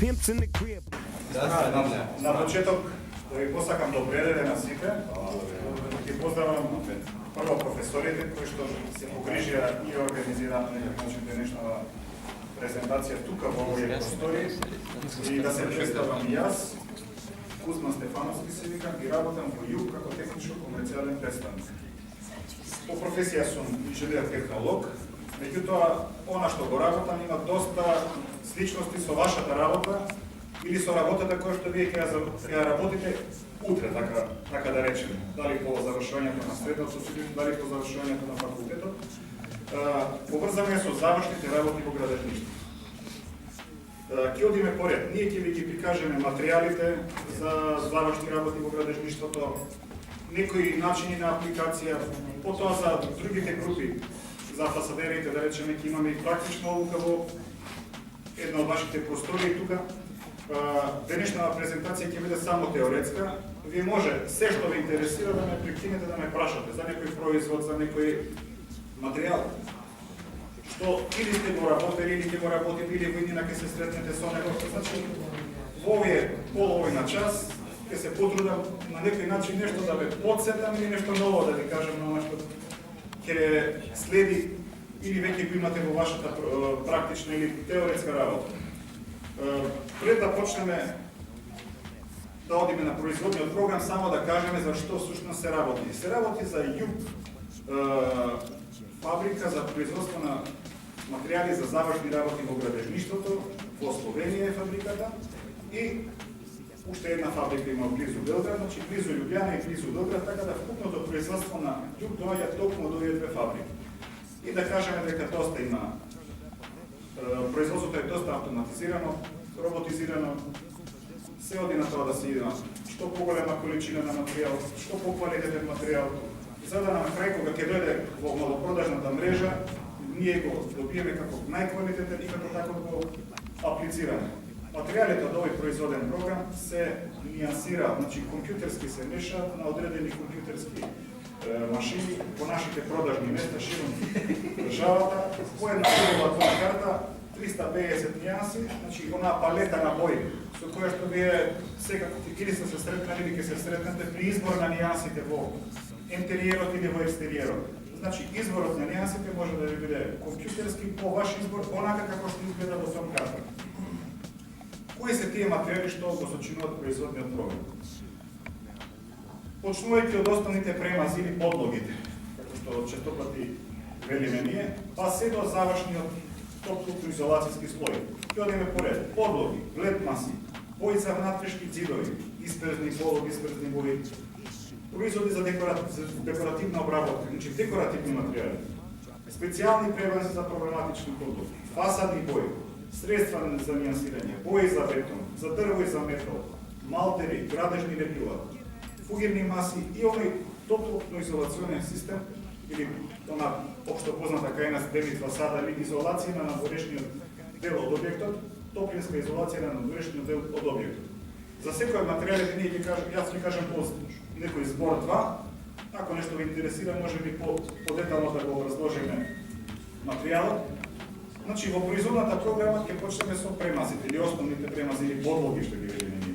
pimps in the crib. Na početok da vi posakam dobre dene na site i pozdravljam prvo profesorite koji što se pogrižija i organizira na nekak način današnja prezentacija tuka u ovoj prostoriji i da se predstavljam i jaz, Kuzma Stefanovski se vikam i rabotam u JUG kako tehničko-komercijalni predstavnik. Po profesija sam inženjer-tehnolog, međutim, ona što go rabotam ima dosta sličnosti sa vašата работа или со работата која што вие ќе работите утре, така да речем, дали по завршувањето на средното училиште, дали по завршувањето на факултетот. Поврзаме со завршните работи во градежништво. Ќе одиме поред. Ние ќе ви ги прикажеме материјалите за завршни работи во градежништвото, некои начини на апликација, потоа за другите групи, за фасадерите, да речеме, ќе имаме и практична обука во една од вашите простории тука. Денешната презентација ќе биде само теоретска. Вие може се што ве интересира да ме прекинете, да ме прашате за некој производ, за некој материјал. Што или сте го работели, или ќе го работите, или во иднина ќе се сретнете со него. Значи, во овие половина час ќе се потрудам на некој начин нешто да ве подсетам или нешто ново да ви кажам на нешто ќе следи или веќе го имате во вашата практична или теоретска работа. Пред да почнеме да одиме на производниот програм, само да кажеме за што всушност се работи. Се работи за ЮГ, фабрика за производство на материјали за завршни работи во градежништвото, во Словенија е фабриката и уште една фабрика има близу Белград, значи близу Љубљана и близу Белград, така да вкупното производство на ЮГ доаѓа токму од овие две фабрики. И да кажеме дека доста има производството е доста автоматизирано, роботизирано, се оди на тоа да се иде што поголема количина на материјал, што поквалитетен материјал, за да на крај кога ќе дојде во малопродажната мрежа, ние го добиеме како најквалитетен и како таков го аплицираме. Материјалите од овој производен програм се нијансираат, значи компјутерски се мешаат на одредени компјутерски машини по нашите продажни места широм државата, по една солова карта 350 нијанси, значи онаа палета на бои со која што вие секако или сте се сретнали или ќе се сретнете при избор на нијансите во интериерот или во екстериерот. Значи изборот на нијансите може да ви биде компјутерски по ваш избор, онака како што изгледа во том карта. Кои се тие материјали што го сочинуваат производниот програм? Почнувајќи од основните премази или подлогите, како што честопати велиме ние, па се до завршниот топлоизолацијски слој. Ќе одиме поред. Подлоги, лед маси, бои за внатрешни ѕидови, испрезни и полуисперзни бои, производи за декоративна обработка, значи декоративни материјали, специјални пребази за проблематични подлоги, фасадни бои, средства за нијансирање, бои за бетон, за дрво и за метал, малтери, градежни лепила, фугирни маси и овој топлоизолационен систем или она општо позната кај нас девит фасада или изолација на надворешниот дел од објектот, топлинска изолација на надворешниот дел од објектот. За секој материјалите ние ќе кажам, јас ќе кажам по некој збор 2, ако нешто ви интересира, може би по детално да го разложиме материјалот. Значи во производната програма ќе почнеме со премазите или основните премази или подлоги што ги велиме ние.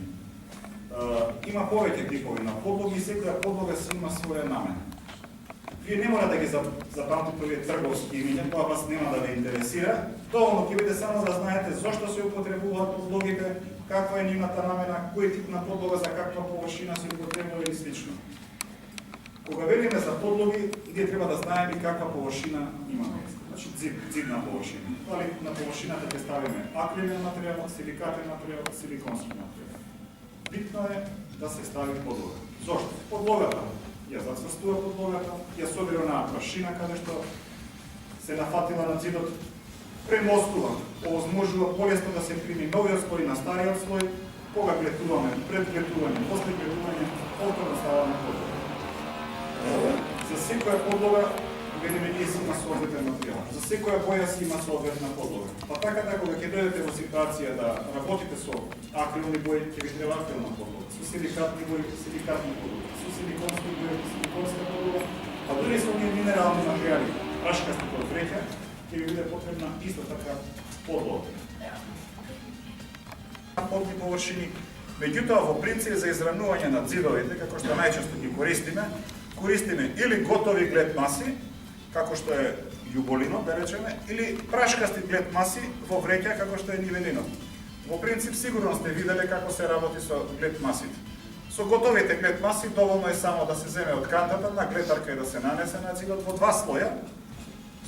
Има повеќе типови на подлоги и секоја подлога си има своја намена. Вие не мора да ги запамтите овие трговски имиња, тоа вас нема да ве интересира. Доволно ќе биде само да знаете зошто се употребуваат подлогите, каква е нивната намена, кој тип на подлога за каква површина се употребува и слично. Кога велиме за подлоги, ние треба да знаеме и каква површина имаме. Значи зидна површина. Дали на површината ќе ставиме акрилен материјал, силикатен материјал, силиконски материјал. Битно е да се стави подлога. Зошто? Подлогата ја зацврстува подлогата, ја собира онаа прашина каде што се нафатила на зидот, премостува, овозможува полесно да се прими новиот слој на стариот слој, кога плетуваме, пред плетување, после плетување, повторно ставаме подлога. За секоја подлога велиме ние си има соодветен материјал. За секоја боја си има соодветна подлога. Па така да кога ќе дојдете во ситуација да работите со акрилни бои, ќе ви треба акрилна подлога, со силикатни бои, силикатни подлога, со силиконски бои, силиконска подлога, а дури со оние минерални материјали, прашкасти од вреќа, ќе ви биде потребна исто така подлога. подни површини. Меѓутоа, во принцип за изранување на ѕидовите, како што најчесто ги користиме или готови глед маси, како што е јуболино, да речеме, или прашкасти глед маси во вреќа, како што е нивелино. Во принцип, сигурно сте виделе како се работи со глед масите. Со готовите глед маси доволно е само да се земе од кантата на глетарка и да се нанесе на ѕидот во два слоја,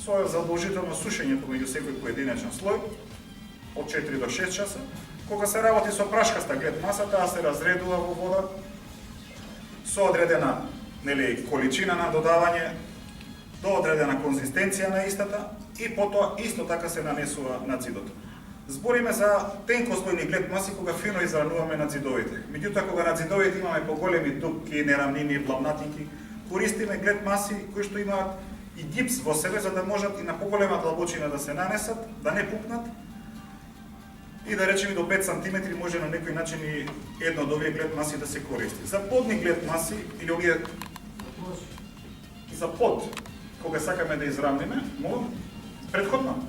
со задолжително сушење помеѓу секој поединечен слој, од 4 до 6 часа. Кога се работи со прашкаста глед маса, таа се разредува во вода со одредена количина на додавање, до одредена конзистенција на истата и потоа исто така се нанесува на ѕидот. Збориме за тенкослојни глед маси кога фино изрануваме на ѕидовите. Меѓутоа, кога на ձидовите имаме поголеми дупки, нерамнини, блавнатинки, користиме глед маси кои што имаат и гипс во себе, за да можат и на поголема длабочина да се нанесат, да не пукнат, и да речеме до 5 см може на некој начин и едно од овие глед маси да се користи. За подни глед маси или овие за под, кога сакаме да израмниме, молам, предходно.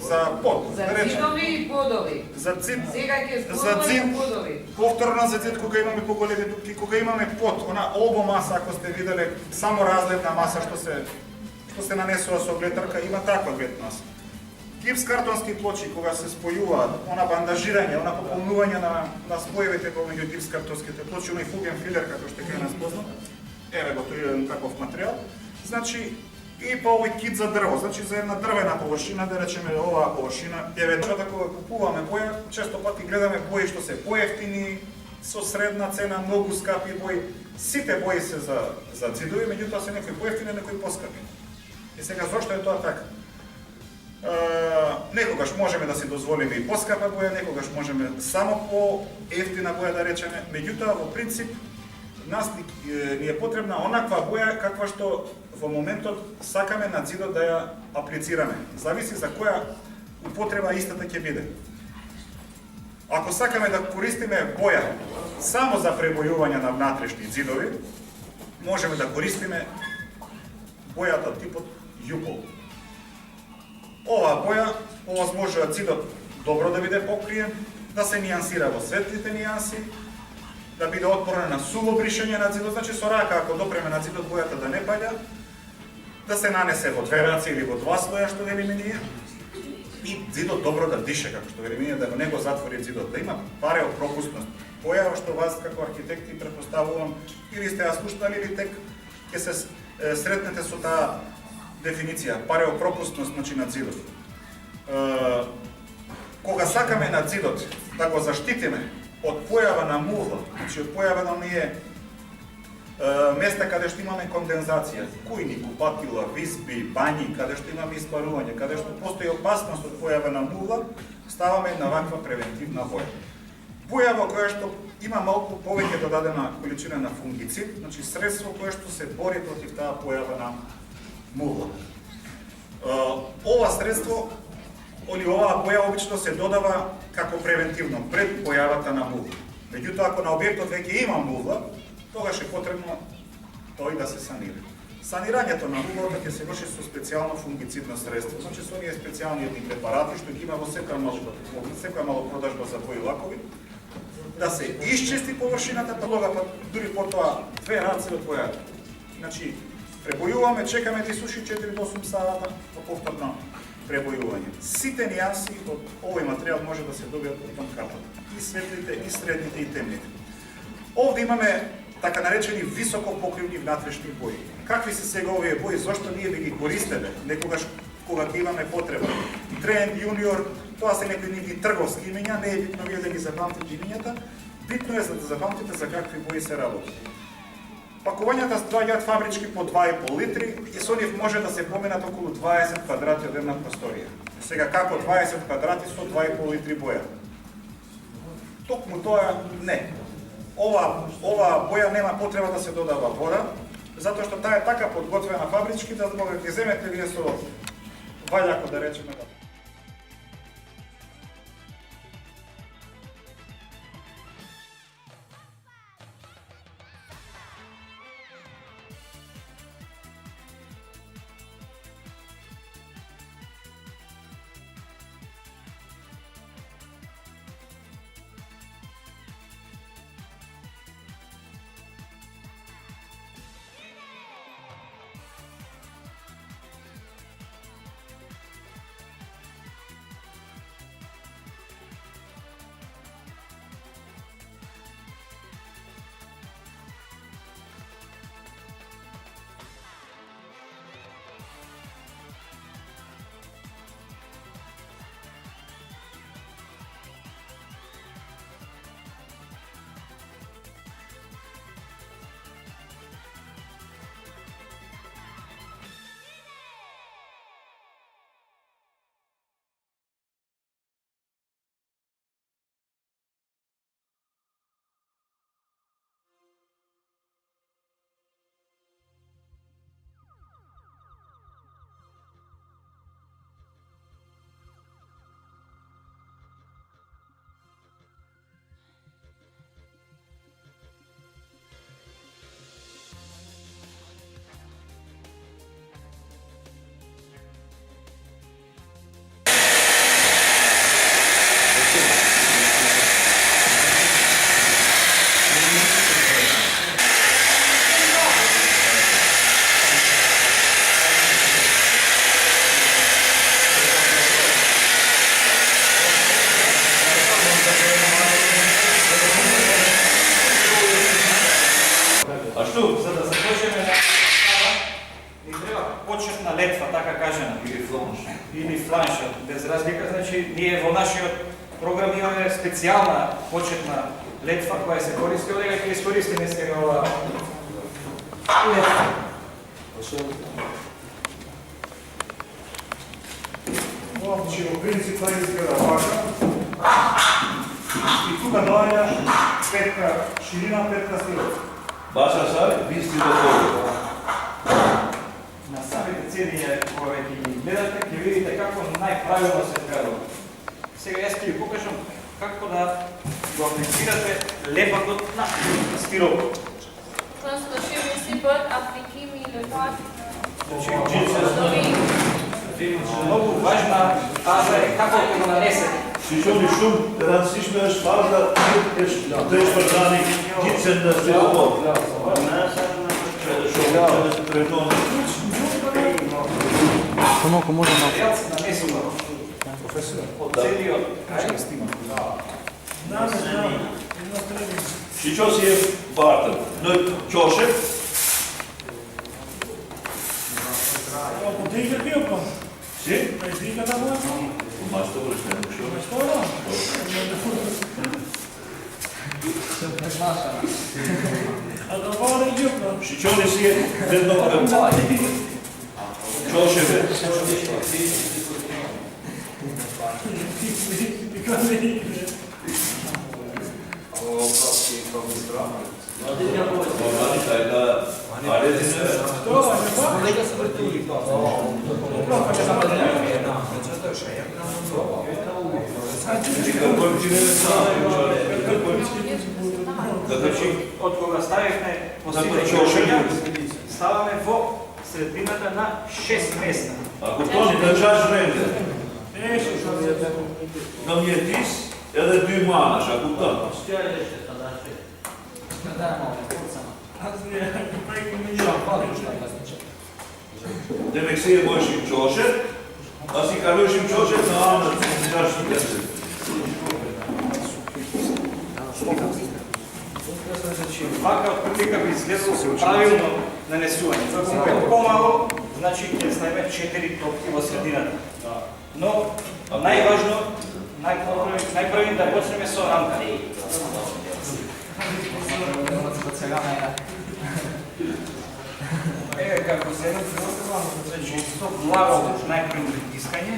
За под, за да речеме. цинови и подови. За цид, Сега ќе за зборуваме цид, за подови. повторно за цид кога имаме поголеми дупки, кога имаме под, она олбо маса, ако сте виделе, само разлепна маса што се нанесува со глетарка, има таква глед маса. Гипс картонски плочи, кога се спојуваат, она бандажирање, она пополнување на споевите помеѓу гипс картонските плочи, оној фуген филер, како што ќе нас познат, еве го тој еден таков материјал. Значи, и па овој кит за дрво, значи за една дрвена површина, да речеме оваа површина, еве тоа кога купуваме боја, често пати гледаме бои што се поевтини, со средна цена, многу скапи бои. Сите бои се за ձидови, меѓутоа се некои поевтини, некои поскапи. И сега зошто е тоа така? Некогаш можеме да си дозволиме и поскапа боја, некогаш можеме само по ефтина боја да речеме, меѓутоа во принцип нас ни е потребна онаква боја каква што во моментот сакаме на ձидот да ја аплицираме. Зависи за која употреба истата ќе биде. Ако сакаме да користиме боја само за пребојување на внатрешни ձидови, можеме да користиме бојата типот јупол. Оваа боја овозможува ձидот добро да биде покриен, да се нијансира во светлите нијанси, да биде отпорен на суво бришење на ձидот, значи со рака ако допреме на ձидот бојата да не паѓа, да се нанесе во две раци или во два слоја што велиме ние, и ձидот добро да дише, како што велиме ние, да не го затвори ձидот, да има пареопропусност. Појава што вас како архитекти претпоставувам или сте ја слушнали или тек ќе се сретнете со таа дефиниција, пареопропусност, значи на ձидот. Кога сакаме на ձидот да го заштитиме од појава на мула, значи од појава на оние места каде што имаме кондензација, кујни, купатила, визби, бањи, каде што имаме испарување, каде што постои опасност од појава на мула, ставаме една ваква превентивна боја. Боја во која што има малку повеќе додадена количина на фунгицид, значи средство кое што се бори против таа појава на мула. Ова средство, оваа боја обично се додава како превентивно пред појавата на мула. Меѓутоа, ако на објектот веќе има мула, тогаш е потребно тој да се санира. Санирањето на мулата ќе се врши со специјално фунгицидно средство, значи со оние специјални едни препарати што ги има во секоја малопродажба за бои лакови, да се исчисти површината, па дури потоа 2 раци од бојата. Значи, пребојуваме, чекаме да суши 4 до 8 сата, по повторно пребојување. Сите нијанси од овој материјал може да се добијат од тон картата. И светлите, и средните, и темните. Овде имаме така наречени високо покривни внатрешни бои. Какви се сега овие бои, зошто ние би ги користеле некогаш кога ќе имаме потреба? Тренд, јуниор, тоа се некои нивни трговски имења, не е битно вие да ги запамтите имењата, битно е за да запамтите за какви бои се работи. Пакувањата доаѓаат фабрички по 2,5 литри и со нив може да се поминат околу 20 квадрати од една просторија. Сега како 20 квадрати со 2,5 литри боја? Токму тоа не. Ова боја нема потреба да се додава вода, затоа што таа е така подготвена фабрички да кога ќе земете вие со ваљако да речеме да за да започнеме на става, ни треба почетна летва, така кажена. Или фланша. Без разлика, значи, ние во нашиот програм имаме специјална почетна летва која се користи, одега ќе искористиме сега ова летва. Значи, во принцип, тоа изгледа вака. И тука доаѓа петка ширина, петка стилот. Баша сај, ви сте готови. На самите цели, кога ќе ги гледате, ќе видите како најправилно се вградува. Сега јас ќе ви покажам како да го аплицирате лепатот на стиропор. Многу важна фаза е како ќе го нанесете. Сичони шум, да си смееш фаза, теш фазани, кицен да сте готови. Само ако може малко. Материјал се нанесува од целиот крај. Сичо си е вартен. Но чоше, Ako diga bio pa? си? Aj diga da bude? Мачто връщане, шо? Što da? A da vole bio pa? Сичони си е едно към чоше бе. I kad ne ide? Нормални тај да аредиме. Što da ne pa? Значи, од кога ставивме посите чошења, ставаме во средината на 6 места. Ако то ни държаш време, Neće što je tako. но ми е тис, е да ти манаш, ако то. Azrija, pa i mi Демек си е бойшим чоше, а си карујшим чоше, но ама даш ти кесе. Значи, вака отприлика би изгледало правилно нанесување. Ако е помало, значи ќе ставиме 4 топки во средината. Но најважно, најпрви да почнеме со рамка. Еве како се значи со благо најпрви притискање.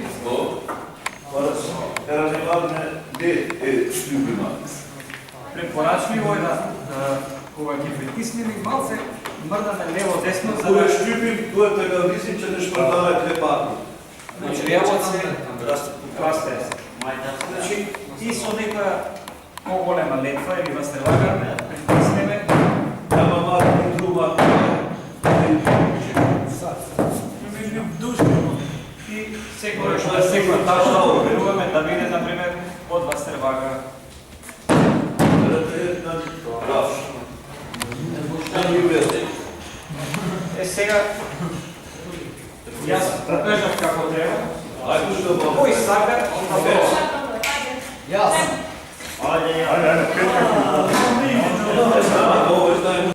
Разнимаваме де е стюбима. Препорачливо е да кога ги притиснеме малце мрдаме лево-десно за Кога да штюпим, тоа е така мислим, че не шпардава клепако. значи левот се расте. Значи и со нека поголема летва или вастрелага притиснеме Ама мали и друга. и секогаш на секоја тачна оперуваме да биде на пример од вастрелага. Сега јас покажав како треба. Ајде што ба. Кој сака, да го Ajde, petka. Ovo je знаем.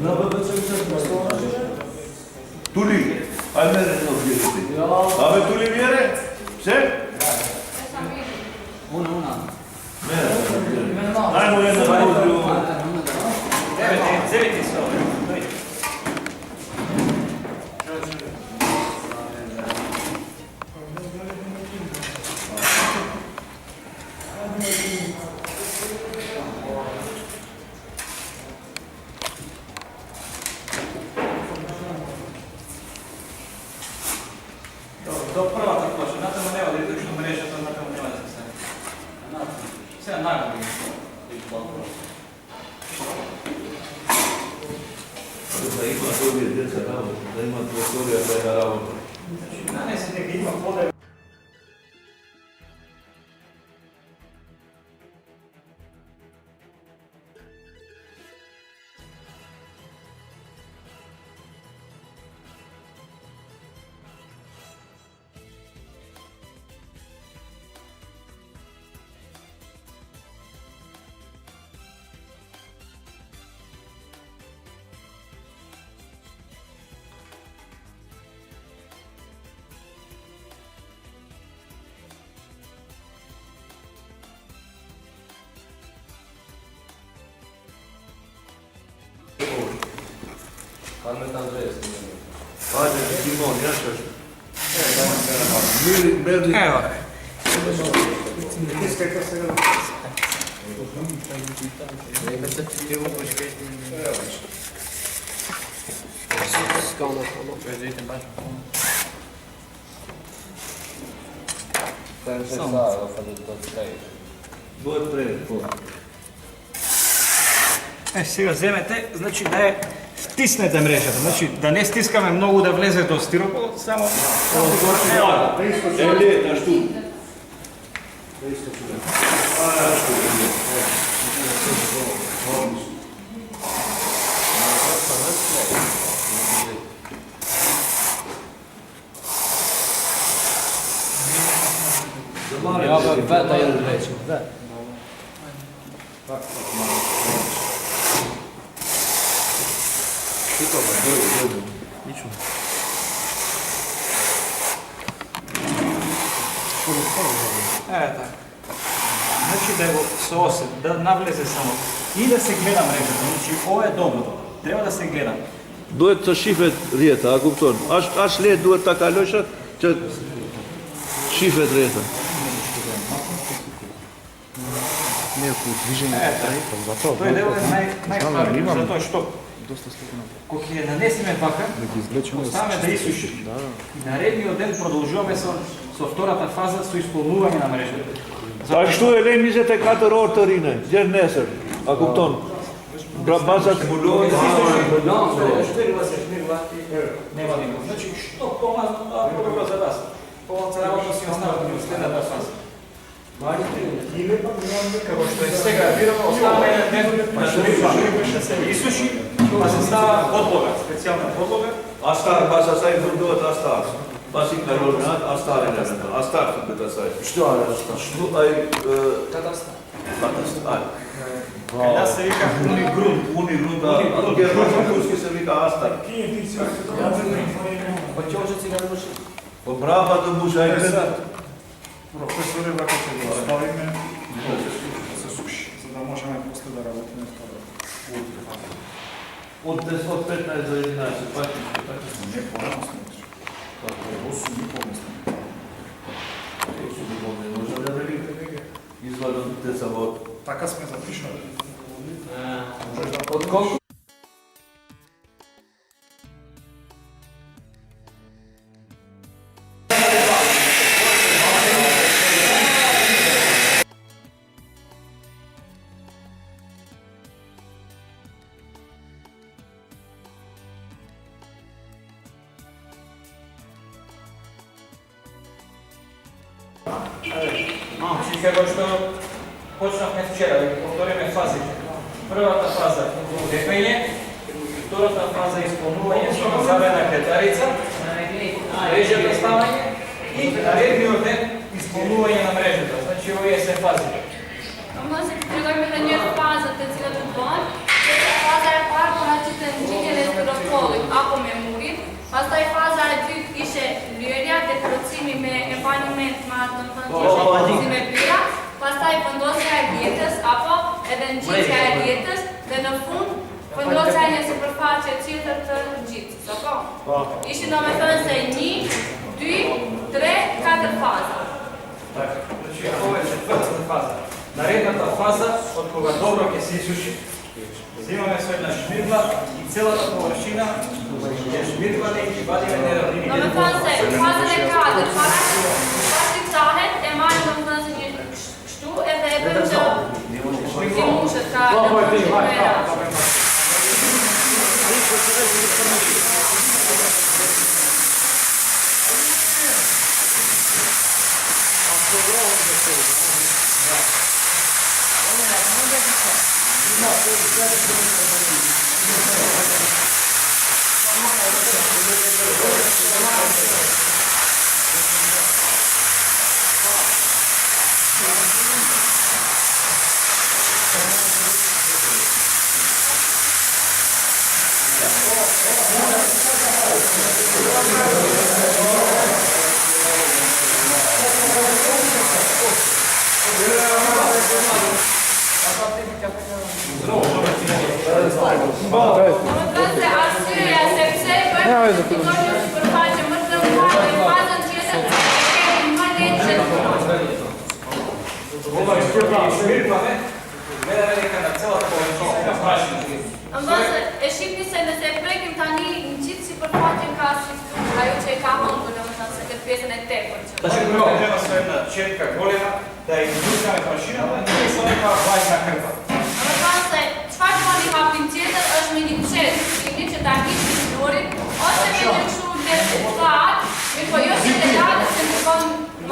На ББЦ Тули, ай мере едно вијете. Абе Тули мере? Се? Мере. Ајмо една друга. Вземете се овде. До првата плоча, натаму нема да излучно мрежата, натаму нема да се стави. Сега нагло. Да има овие деца работа, да има просторија за една работа. Нанесе дека има пода. Ајде, Симон, ја шаш. Мерли. Ево. Бој пред, Сега земете, значи да ја стиснете мрежата, значи да не стискаме многу да влезе до стиропол, само Еле, таш ту. Ja bih da je veći. така. Значи да го соосет, да навлезе само и да се гледа мрежата, значи ова е добро, треба да се гледа. Duhet të shifet rjeta, a kupton? Ash lehtë duhet ta kalosh që shifet rjeta. Neko движение затоа. Тој дел е најправилно, затоа што кога ќе нанесеме вака, оставаме да исуши. Наредниот ден продолжуваме со втората фаза со исполнување на мрежата. Ashtu e lejmë 24 orë të rine, gjerë nesër, a kupton? Pra bazat zbulohet, Нема никој. Значи што по-добро за вас. По-лаца работа си оставате во следната фаза. Како што е сега бирано, оставаме еден ден, да се исуши, па се става подлога, специјална подлога. astar, pas asaj fundohet astar. Pas I kalon astar e lënë, astar fundet asaj. Што е asta? Shtu ai katastar. Кај се вика уни грунт. Uni runda, gjerë kuski se vika astar. Па ќе може сега да може. Po brava të mbush ai vetë. Професоре, вака ќе го оставиме да се суши, за да можеме после да работиме втора. Od 15 do 11, pati. Не порано сме. Како е 8 и помислам. Може да вели извадам деца во Така сме запишали. Од колку? Значи како што почнавме вчера, да повториме фазите. Првата фаза лепење, втората фаза исполнување со завена клетарица, мрежата ставање и наредниот ден исполнување на мрежата. Значи овие се фазите. Може да предлагаме да не е фазата целата дон, si me pira, pastaj vendosja e dietës apo edhe ngjitja e dietës dhe në fund vendosja e një sipërfaqe tjetër të ngjitjes, apo? Ishin domethënë se 1, 2, 3, 4 faza. Така, значи ова е четвртата фаза. Наредната фаза, од кога добро ќе се исуши, земаме со една шмиргла и целата површина ќе шмиргламе и ќе вадиме неравнини. Domethënë se fazën e 4, pasi thahet e marrim domethënë se një kështu edhe e bëjmë që mushet ka Domethënë se arsyeja sepse bëjmë një sipërfaqe më të madhe në fazën tjetër kemi më lehtë Ова е шмиргламе, гледаме дека на целата површина ќе прашиме. Domethënë e shihni se nëse e prekim tani në gjithë sipërfaqen ka ajo që e ka humbur domethënë se këtë pjesën e tepërt. Значи прво треба со една четка голема да ја изгрузаме прашината и со нека влажна крпа. Domethënë se çfarë do një hapin tjetër është me një qetë, shihni që ta hiqni fluorin ose me një kështu lehtë fat, po jo si delikate se në kon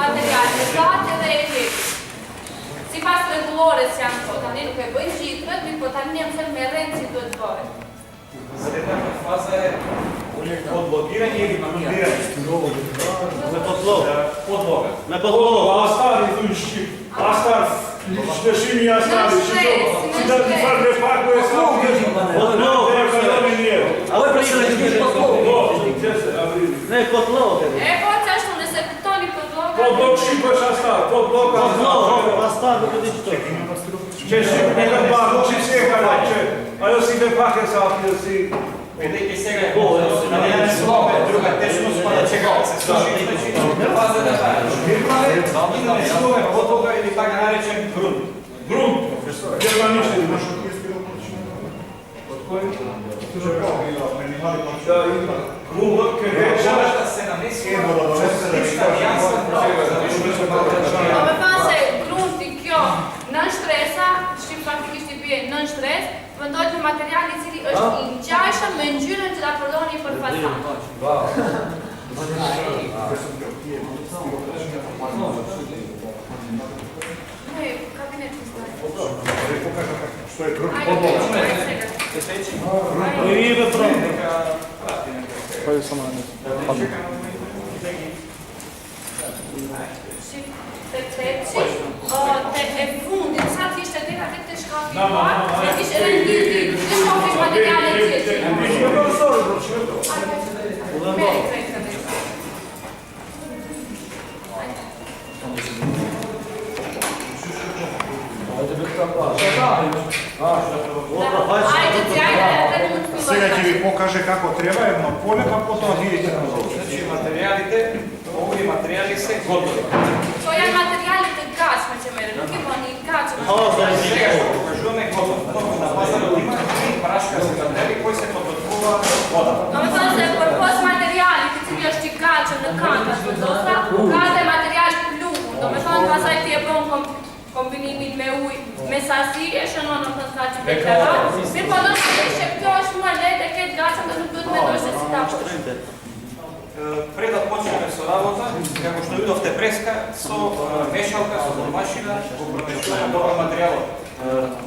material, fat edhe e heqni. Sipas rregullores janë këto, tani nuk e bëjnë gjithët, po tani jam thënë me rend si duhet bëhet. Следната фаза е подлогирање или мондирање. Me potlog. Подлога. Me potlog. Astari duški, astar štešimi astari, što da ti farbe pakuje sa Potlog. A voi prendete Ne, potlog. E po çashtu nëse kuptoni podllogën. Potlog shqipesh astar, potlog Potlog, pastaj nuk e di çto. Që shqip një të bakë, që si e ka që ajo si me pak e sa atë si... Бидејќи сега е на една слова, друга течност, па да чека да се суши, значи на фаза да шмиргламе и да несуваме подлога или така наречен грунт. Грунт, германични, нашо Грунт, кога се намеси различна јанса за нешто Domethënë se grunti kjo nën shtresa, shqip faktikisht i bie nën shtresë, vendohet në material i cili është i ngjashëm me ngjyrën që ta përdorni për fasadë. Što je grunt Ajde, podloga? И ве про. Кој само Te teci, te e fundit, sa ti ishte dera tek te shkafi i parë, e ti ishte renditi, ti shofish materiale tjetër. Meri krejtë të vetë. Ajde, tjajde, edhe mund të Сега ќе ви filloj. покаже како треба едно поле, па потоа видите на долу. Значи материјалите, овие материјали се готови. To janë materiale të gatshme që merren, nuk i bëni gatshme. Сега што покажуваме готово. На пазарот има три прашкарски материјали кои се подготвува вода. Domethënë se përpos materialit i cili është i gatshëm në kanta vendosa, ka dhe material pluhur. Domethënë pastaj ti e bën kombinimin me ujë, me sasi e shënon domethënë sa që deklarat. Mirë po do të thotë që kjo është më lehtë e ketë gatshëm dhe nuk duhet mendosh se si ta bësh. Пред да почнеме со работа, како што видовте преска, со мешалка, со домашина, го промешуваме добро материјалот.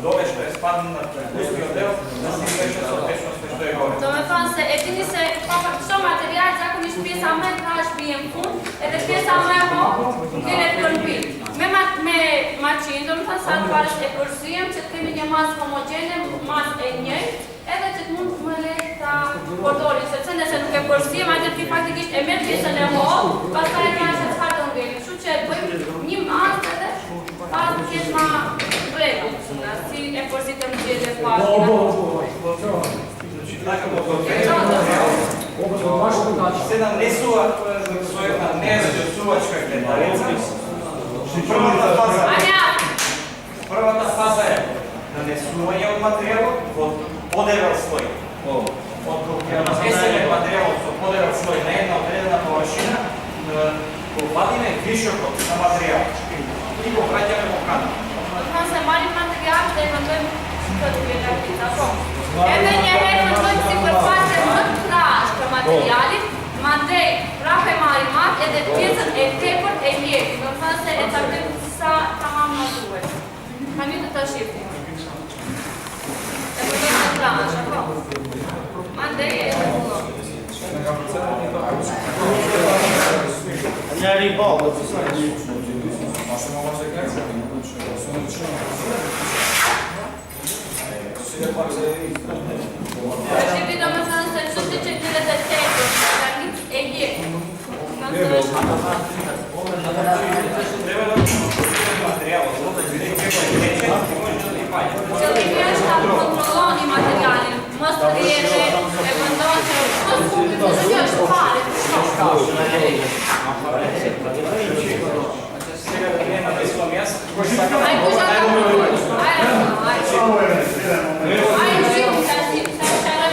Доле што е спадна на устниот дел, да се извеше со течност што е горе. Domethënë se e dini se çdo material zakonisht pjesa më e trash bie në fund, edhe pjesa më e hollë vjen e përmbyll. Me maqinë, domethënë sa të parë e përsërim që të kemi një masë homogjene, masë e njëjtë, edhe që të mund më lehtë ta përdorim, sepse nëse nuk e përsërim, atëherë ti faktikisht e merr pjesën e hollë, pastaj e ka çfarë të ngeli. Kështu që bëjmë një masë jedna bleku, da si eporzităm cele pagina. Така го се нанесува со една неразјасувачка гледалица. Првата фаза е нанесување од материјалот во подевел слој. Од кога нанесеме материјалот со подевел слој на една одредена површина, го вадиме вишокот на материјалот и го враќаме во канал. Odmah se mali materijal, da eventualno kada gledati tako. Eventualno si prepate mrtvaška materijali, mande prahe mali mat, ede pjezan e tepor e lijek. Odmah se etapim sa tamam na duve. Kam je ta šifti? Tako da je mrtvaš, ako? Mande je puno. Ja ribao da se sad. Ще ви дам само същото, че гледате тето, да е lijek. Kam se još Треба да материјалот, Če ti veš tam kontrolni materijali, most riježe, eventualno, što skupi, to se još pali, сега да не написувам јас, кој сака Aj, kuža da Aj, živi, sad šele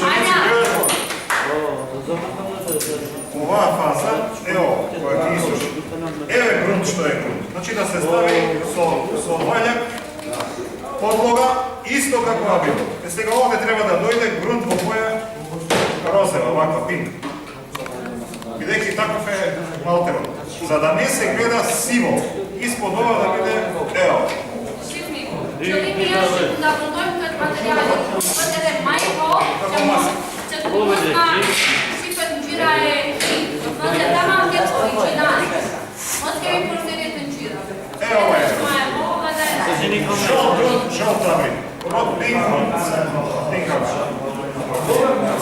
Anja! Оваа фаза е ова, која ќе исуши. Еве грунт што е грунт. Значи да се стави со ваљак, подлога, исто како било. Е сега овде треба да дојде грунт во боја розева, ваква пинк. Бидејќи таков е малтерот. За да не се гледа сиво, испод ова да биде ео. Шифнику, човек е još da продуктот материјали бъде мајко, че помогна шифът джира е но се тамам ќе оригинали. Може ќе ви прозери тенџира. Ево е. Ова да е. Жол грунт, жол таври. Род пинк, пинк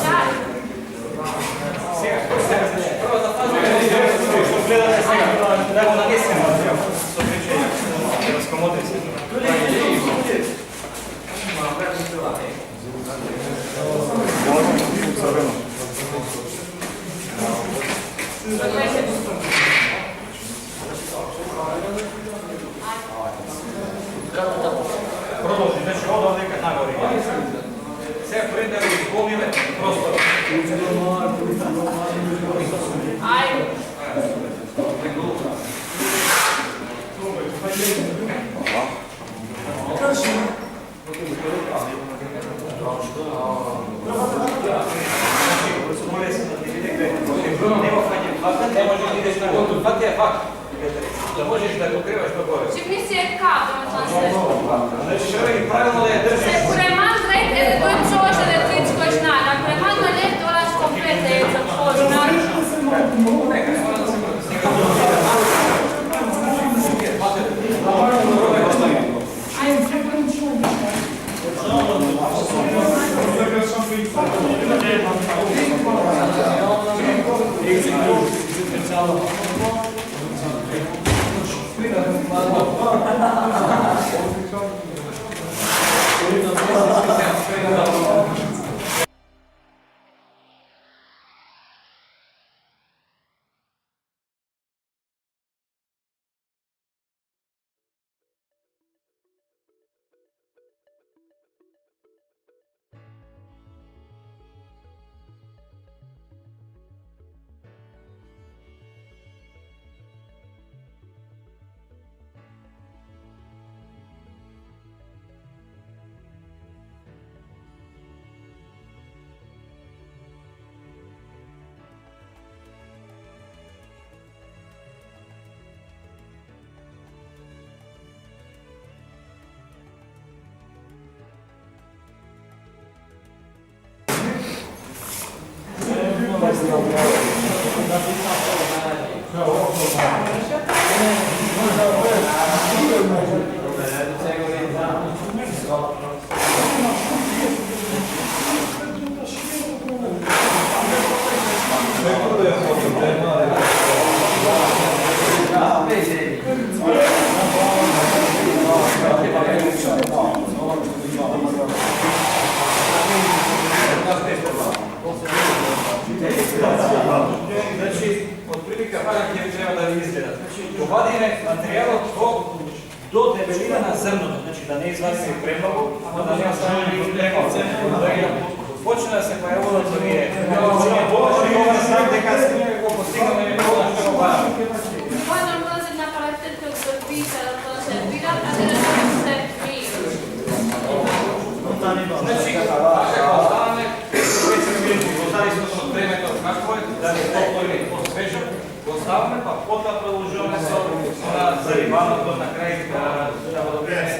Чај. првата фаза е што гледате сега, да го нанесеме со причање, да раскомодри се. Продолжи, значи од овдека нагоре. Сега пред да го изгубиме просторот. Ајде. Не можеш да идеш на готов, това ти е факт. Да можеш да го криваш догоре. Шифни си е капа на това Значи човек правилно да я държиш. Ако реман дрек е да той чоше да тричкаш над, ако реман налев долаш комплет е за кожна. зрното, значи да не извадиме премного, ама да не оставим и премало. Почна да се појавуваат овие това знак дека сме го постигнаме тоа што го бараме. Можно влазить на характер как записа, да се бира, а не да се мир. Значи, ако оставаме, остали сме со времето какво е, дали е топло или по-свежо, го оставаме, па потоа продолжуваме со зариваното на крај да водопрене